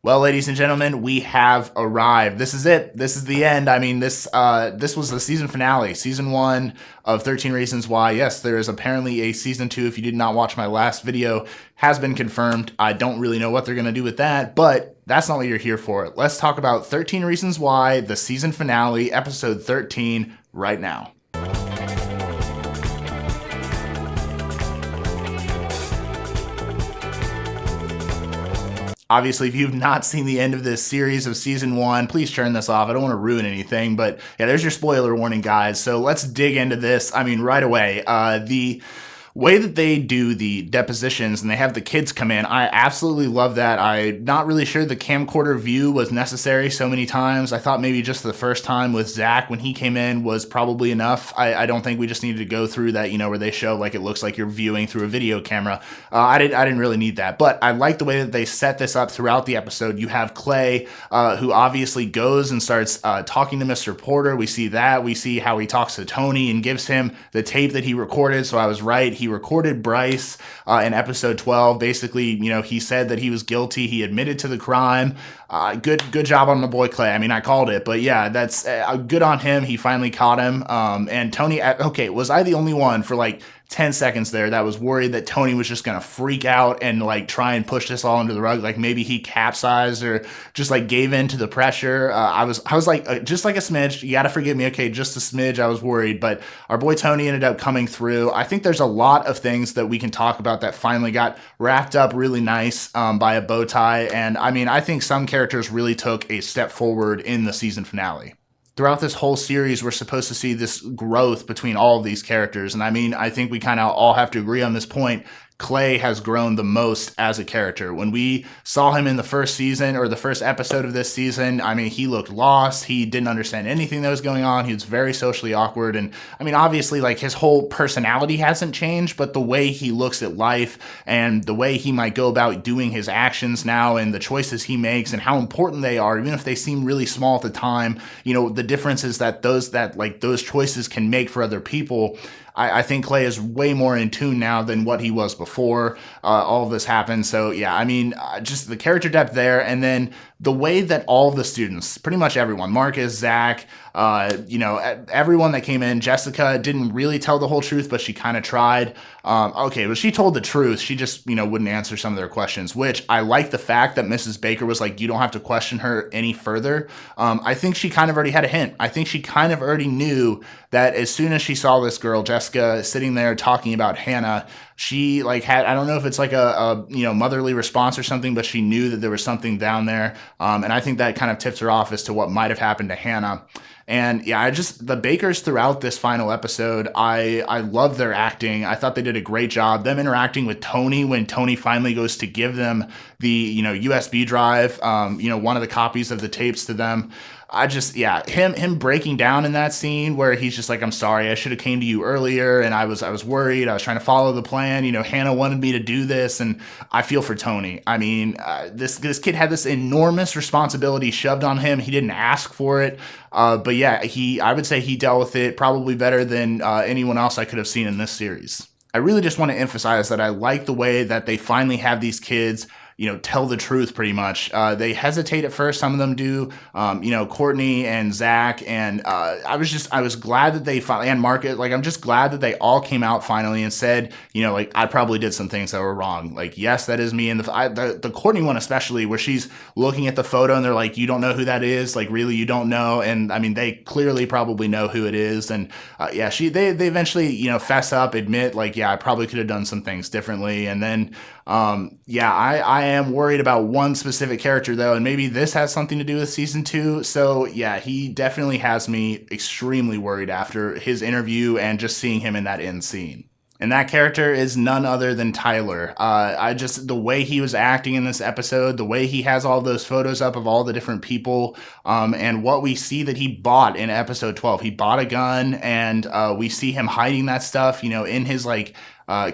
Well, ladies and gentlemen, we have arrived. This is it. This is the end. I mean, this was the season finale, season 1 of 13 Reasons Why. Yes, there is apparently a season 2. If you did not watch my last video, has been confirmed. I don't really know what they're going to do with that, but that's not what you're here for. Let's talk about 13 Reasons Why, the season finale, episode 13, right now. Obviously, if you've not seen the end of this series of season 1, please turn this off. I don't want to ruin anything, but yeah, there's your spoiler warning, guys. So let's dig into this. I mean, right away. The way that they do the depositions and they have the kids come in, I absolutely love that. I'm not really sure the camcorder view was necessary so many times. I thought maybe just the first time with Zach when he came in was probably enough. I don't think we just needed to go through that, where they show like it looks like you're viewing through a video camera. I didn't really need that, but I like the way that they set this up throughout the episode. You have Clay, who obviously goes and starts talking to Mr. Porter. We see that. We see how he talks to Tony and gives him the tape that he recorded. So I was right. He recorded Bryce in episode 12. Basically, he said that he was guilty. He admitted to the crime. Good job on my boy Clay. I mean, I called it, but yeah, that's good on him. He finally caught him. And Tony, okay, was I the only one for like 10 seconds there that was worried that Tony was just going to freak out and like try and push this all under the rug? Like maybe he capsized or just like gave in to the pressure. I was like, just like a smidge. You got to forgive me. Okay, just a smidge. I was worried, but our boy Tony ended up coming through. I think there's a lot of things that we can talk about that finally got wrapped up really nice by a bow tie. And I mean, I think some characters really took a step forward in the season finale. Throughout this whole series, we're supposed to see this growth between all of these characters. And I mean, I think we kind of all have to agree on this point. Clay has grown the most as a character. When we saw him in the first season or the first episode of this season, I mean, he looked lost. He didn't understand anything that was going on. He was very socially awkward. And I mean, obviously, like his whole personality hasn't changed, but the way he looks at life and the way he might go about doing his actions now and the choices he makes and how important they are, even if they seem really small at the time, the difference is that those choices can make for other people. I think Clay is way more in tune now than what he was before all of this happened. So yeah, I mean, just the character depth there. And then the way that all of the students, pretty much everyone, Marcus, Zach, everyone that came in, Jessica didn't really tell the whole truth, but she kind of tried. Okay, well, she told the truth. She just, wouldn't answer some of their questions, which I like the fact that Mrs. Baker was like, you don't have to question her any further. I think she kind of already had a hint. I think she kind of already knew that as soon as she saw this girl, Jessica, sitting there talking about Hannah, she like had, I don't know if it's like a motherly response or something, but she knew that there was something down there. And I think that kind of tips her off as to what might have happened to Hannah. And yeah, the Bakers throughout this final episode, I love their acting. I thought they did a great job. Them interacting with Tony when Tony finally goes to give them the, USB drive, one of the copies of the tapes to them. Him breaking down in that scene where he's just like, I'm sorry, I should have came to you earlier. And I was worried. I was trying to follow the plan. Hannah wanted me to do this. And I feel for Tony. I mean, this kid had this enormous responsibility shoved on him. He didn't ask for it. But yeah, I would say he dealt with it probably better than anyone else I could have seen in this series. I really just want to emphasize that I like the way that they finally have these kids tell the truth pretty much. They hesitate at first. Some of them do, Courtney and Zach. And I was glad that they finally, and Marcus, I'm just glad that they all came out finally and said, I probably did some things that were wrong. Like, yes, that is me. And the Courtney one especially, where she's looking at the photo and they're like, you don't know who that is? Like, really, you don't know? And I mean, they clearly probably know who it is. And they eventually, fess up, admit, I probably could have done some things differently. And then, I am worried about one specific character though, and maybe this has something to do with season 2. So yeah, he definitely has me extremely worried after his interview and just seeing him in that end scene. And that character is none other than Tyler. The way he was acting in this episode, the way he has all those photos up of all the different people, and what we see that he bought in episode 12. He bought a gun, and we see him hiding that stuff, in his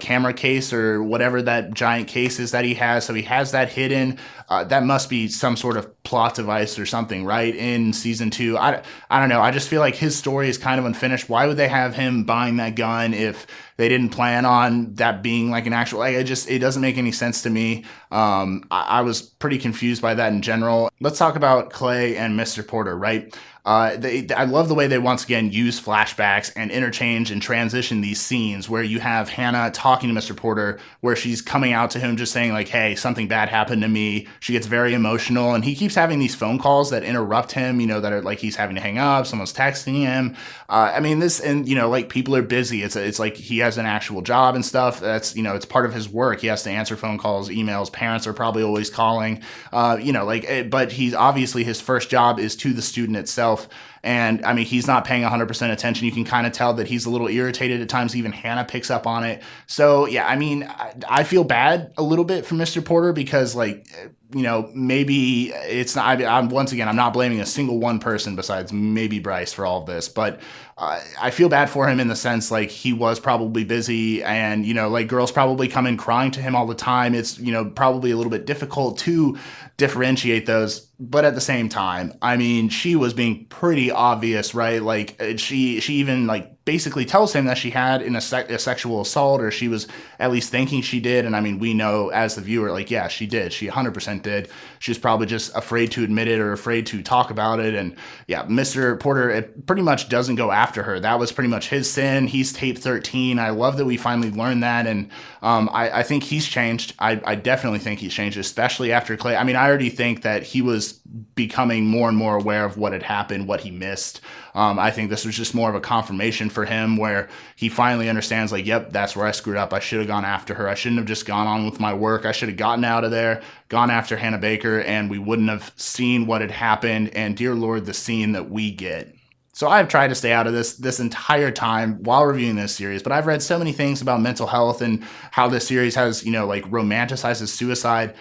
camera case or whatever that giant case is that he has. So he has that hidden. That must be some sort of plot device or something, right? In season 2. I don't know. I just feel like his story is kind of unfinished. Why would they have him buying that gun if they didn't plan on that being like an actual, like, it doesn't make any sense to me. I was pretty confused by that in general. Let's talk about Clay and Mr. Porter, right? I love the way they once again use flashbacks and interchange and transition these scenes where you have Hannah talking to Mr. Porter, where she's coming out to him just saying like, hey, something bad happened to me. She gets very emotional, and he keeps having these phone calls that interrupt him, that are like he's having to hang up, someone's texting him. I mean, this, and like people are busy. It's like he has an actual job and stuff. That's, it's part of his work. He has to answer phone calls, emails. Parents are probably always calling, but he's obviously, his first job is to the student itself. And I mean, he's not paying 100% attention. You can kind of tell that he's a little irritated at times. Even Hannah picks up on it. So yeah, I mean, I feel bad a little bit for Mr. Porter because, like, maybe it's not, I'm once again, I'm not blaming a single one person besides maybe Bryce for all of this, but I feel bad for him in the sense, like, he was probably busy, and, like, girls probably come in crying to him all the time. It's, probably a little bit difficult to differentiate those. But at the same time, I mean, she was being pretty obvious, right? Like, she even, like, basically tells him that she had a sexual assault, or she was at least thinking she did. And I mean, we know as the viewer, like, yeah, she did. She 100% did. She was probably just afraid to admit it or afraid to talk about it. And yeah, Mr. Porter, it pretty much doesn't go after her. That was pretty much his sin. He's tape 13. I love that we finally learned that. And I think he's changed. I definitely think he's changed, especially after Clay. I mean, I already think that he was becoming more and more aware of what had happened, what he missed. I think this was just more of a confirmation for him, where he finally understands, like, yep, that's where I screwed up. I should have gone after her. I shouldn't have just gone on with my work. I should have gotten out of there, gone after Hannah Baker, and we wouldn't have seen what had happened. And dear Lord, the scene that we get. So I've tried to stay out of this entire time while reviewing this series, but I've read so many things about mental health and how this series has, like, romanticizes suicide.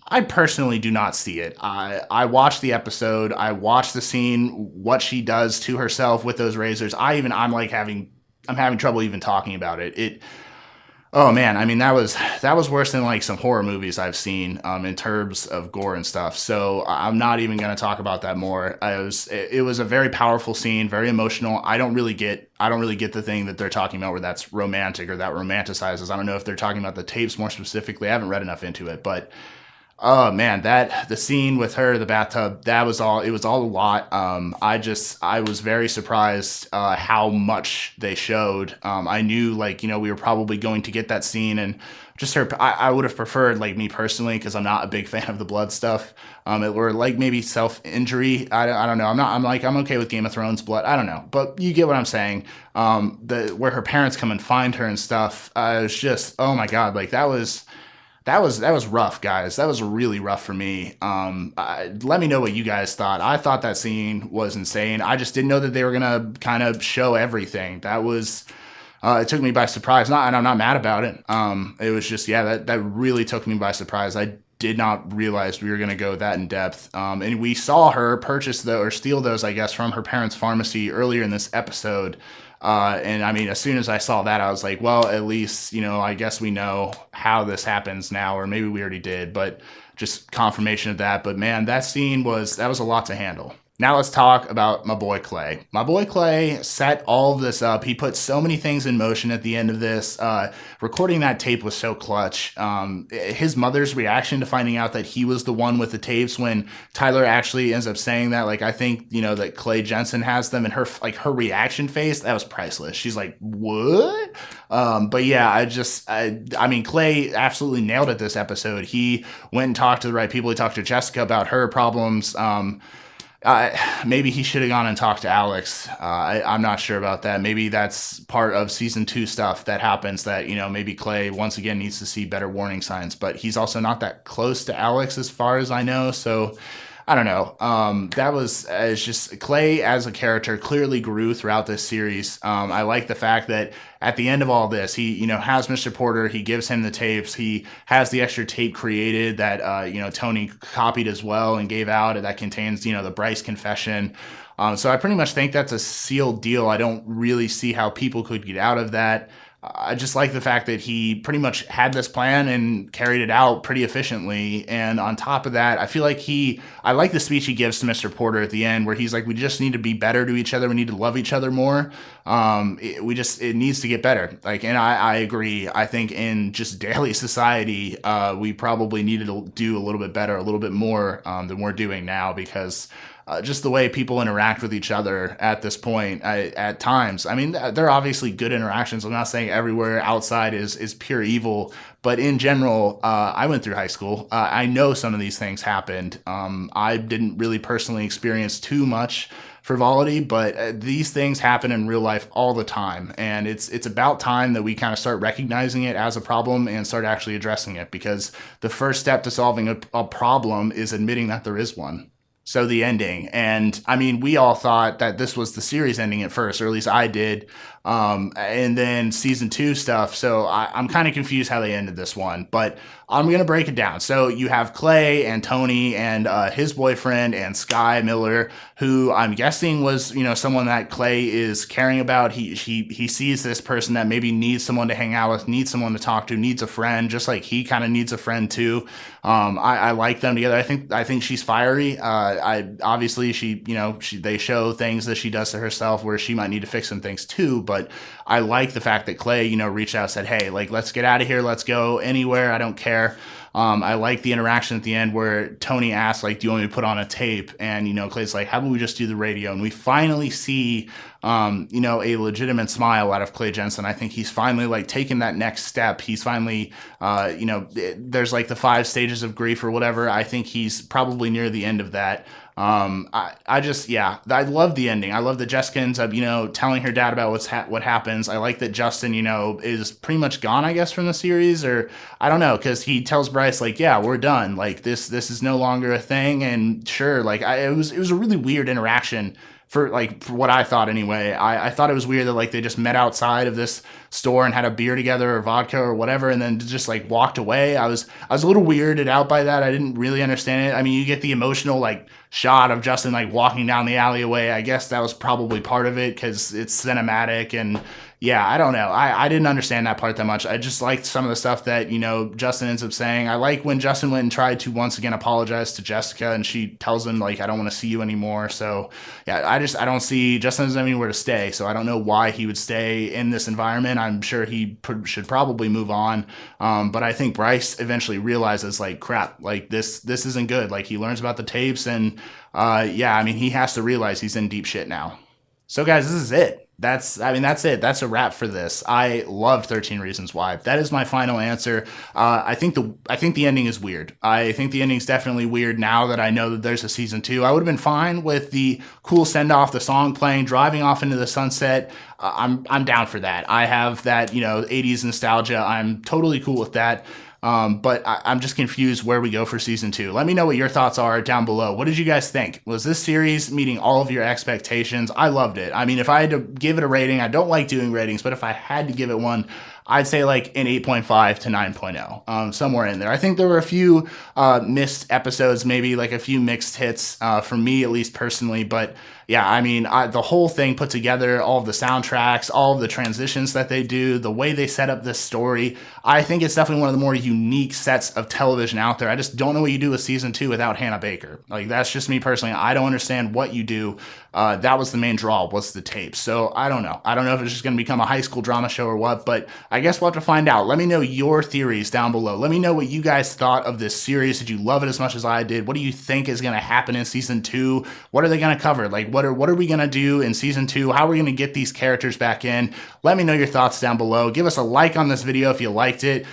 I personally do not see it. I watched the episode. I watched the scene, what she does to herself with those razors. I'm having trouble even talking about it. Oh man, I mean, that was worse than, like, some horror movies I've seen in terms of gore and stuff. So I'm not even going to talk about that more. It was a very powerful scene, very emotional. I don't really get the thing that they're talking about where that's romantic or that romanticizes. I don't know if they're talking about the tapes more specifically. I haven't read enough into it, but oh man, the scene with her, the bathtub, it was all a lot. I was very surprised how much they showed. I knew, like, we were probably going to get that scene, and just her, I would have preferred, like, me personally, because I'm not a big fan of the blood stuff. Or like maybe self-injury. I don't know. I'm okay with Game of Thrones blood. I don't know, but you get what I'm saying. Where her parents come and find her and stuff. It was just, oh my God, like, that was rough, guys. That was really rough for me. Let me know what you guys thought. I thought that scene was insane. I just didn't know that they were gonna kind of show everything. That was, it took me by surprise. And I'm not mad about it. It was just, yeah, that really took me by surprise. I did not realize we were gonna go that in depth. And we saw her steal those, I guess, from her parents' pharmacy earlier in this episode. And I mean, as soon as I saw that, I was like, well, at least, I guess we know how this happens now, or maybe we already did, but just confirmation of that. But man, that was a lot to handle. Now let's talk about my boy Clay. My boy Clay set all of this up. He put so many things in motion at the end of this. Recording that tape was so clutch. His mother's reaction to finding out that he was the one with the tapes, when Tyler actually ends up saying that, like, I think, that Clay Jensen has them, and her reaction face, that was priceless. She's like, what? But yeah, I mean, Clay absolutely nailed it this episode. He went and talked to the right people. He talked to Jessica about her problems. Maybe he should have gone and talked to Alex. I'm not sure about that. Maybe that's part of season 2 stuff that happens, that, maybe Clay once again needs to see better warning signs, but he's also not that close to Alex as far as I know. So I don't know. It's just Clay as a character clearly grew throughout this series. I like the fact that at the end of all this, he, has Mr. Porter. He gives him the tapes. He has the extra tape created that, Tony copied as well and gave out, that contains, the Bryce confession. So I pretty much think that's a sealed deal. I don't really see how people could get out of that. I just like the fact that he pretty much had this plan and carried it out pretty efficiently. And on top of that, I feel like I like the speech he gives to Mr. Porter at the end where he's like, we just need to be better to each other. We need to love each other more. It needs to get better. Like, and I agree. I think in just daily society, we probably needed to do a little bit better, a little bit more than we're doing now, because just the way people interact with each other at this point, at times. I mean, there are obviously good interactions. I'm not saying everywhere outside is pure evil, but in general, I went through high school. I know some of these things happened. I didn't really personally experience too much frivolity, but these things happen in real life all the time, and it's about time that we kind of start recognizing it as a problem and start actually addressing it, because the first step to solving a problem is admitting that there is one. So the ending, and I mean, we all thought that this was the series ending at first, or at least I did, and then season 2 stuff. So I'm kind of confused how they ended this one, but I'm gonna break it down. So you have Clay and Tony and his boyfriend and Sky Miller, who I'm guessing was someone that Clay is caring about. He sees this person that maybe needs someone to hang out with, needs someone to talk to, needs a friend, just like he kind of needs a friend too. I like them together. I think she's fiery. I obviously they show things that she does to herself where she might need to fix some things too. But I like the fact that Clay reached out and said, hey, like, let's get out of here, let's go anywhere, I don't care. I like the interaction at the end where Tony asks, like, do you want me to put on a tape? And, Clay's like, how about we just do the radio? And we finally see, a legitimate smile out of Clay Jensen. I think he's finally, like, taken that next step. He's finally, there's, like, the 5 stages of grief or whatever. I think he's probably near the end of that. I love the ending. I love that Jessica ends up, telling her dad about what happens. I like that Justin, is pretty much gone, I guess, from the series, or I don't know, because he tells Bryce, like, yeah, we're done. Like, this is no longer a thing. And sure, like, it was a really weird interaction for what I thought anyway. I thought it was weird that, like, they just met outside of this store and had a beer together or vodka or whatever, and then just, like, walked away. I was a little weirded out by that. I didn't really understand it. I mean, you get the emotional, like, shot of Justin, like, walking down the alleyway. I guess that was probably part of it because it's cinematic. And yeah, I don't know. I didn't understand that part that much. I just liked some of the stuff that, Justin ends up saying. I like when Justin went and tried to once again apologize to Jessica, and she tells him, like, I don't want to see you anymore. So yeah, I don't see Justin doesn't have anywhere to stay. So I don't know why he would stay in this environment. I'm sure he should probably move on. But I think Bryce eventually realizes, like, crap, like, this isn't good. Like, he learns about the tapes, and he has to realize he's in deep shit now. So guys, this is it. That's it. That's a wrap for this. I loved 13 Reasons Why. That is my final answer. I think the ending is weird. I think the ending's definitely weird now that I know that there's a season 2. I would have been fine with the cool send off, the song playing, driving off into the sunset. I'm down for that. I have that 80s nostalgia. I'm totally cool with that. But I'm just confused where we go for season 2. Let me know what your thoughts are down below. What did you guys think? Was this series meeting all of your expectations? I loved it. I mean, if I had to give it a rating, I don't like doing ratings, but if I had to give it one, I'd say like an 8.5 to 9.0, somewhere in there. I think there were a few missed episodes, maybe like a few mixed hits for me, at least personally. But yeah, I mean, the whole thing put together, all of the soundtracks, all of the transitions that they do, the way they set up this story, I think it's definitely one of the more unique sets of television out there. I just don't know what you do with season 2 without Hannah Baker. Like, that's just me personally. I don't understand what you do. That was the main draw, was the tapes. So I don't know. I don't know if it's just going to become a high school drama show or what, but I guess we'll have to find out. Let me know your theories down below. Let me know what you guys thought of this series. Did you love it as much as I did? What do you think is going to happen in season 2? What are they going to cover? Like, what are we going to do in season 2? How are we going to get these characters back in? Let me know your thoughts down below. Give us a like on this video if you liked it.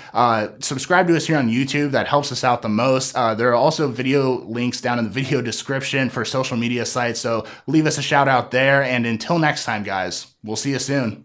Subscribe to us here on YouTube. That helps us out the most. There are also video links down in the video description for social media sites, so leave us a shout out there. And until next time, guys, we'll see you soon.